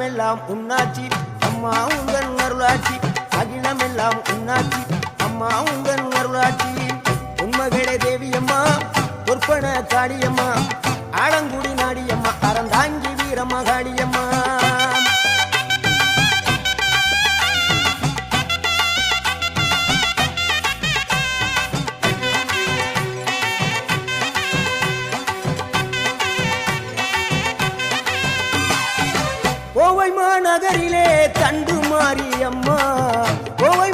அகிலமெல்லாம் உன்னாட்சி அம்மா உந்தன் அருளாட்சி அகிலமெல்லாம் உன்னாட்சி அம்மா உந்தன் அருளாட்சி உண்மகளே தேவியம்மா பொற்பன காளியம்மா ஆலங்குடி நாடியம்மா அறந்தாங்கி வீரம்மா காளியம்மா கோவை மாநகரிலே தண்டு மாரியம்மா கோவை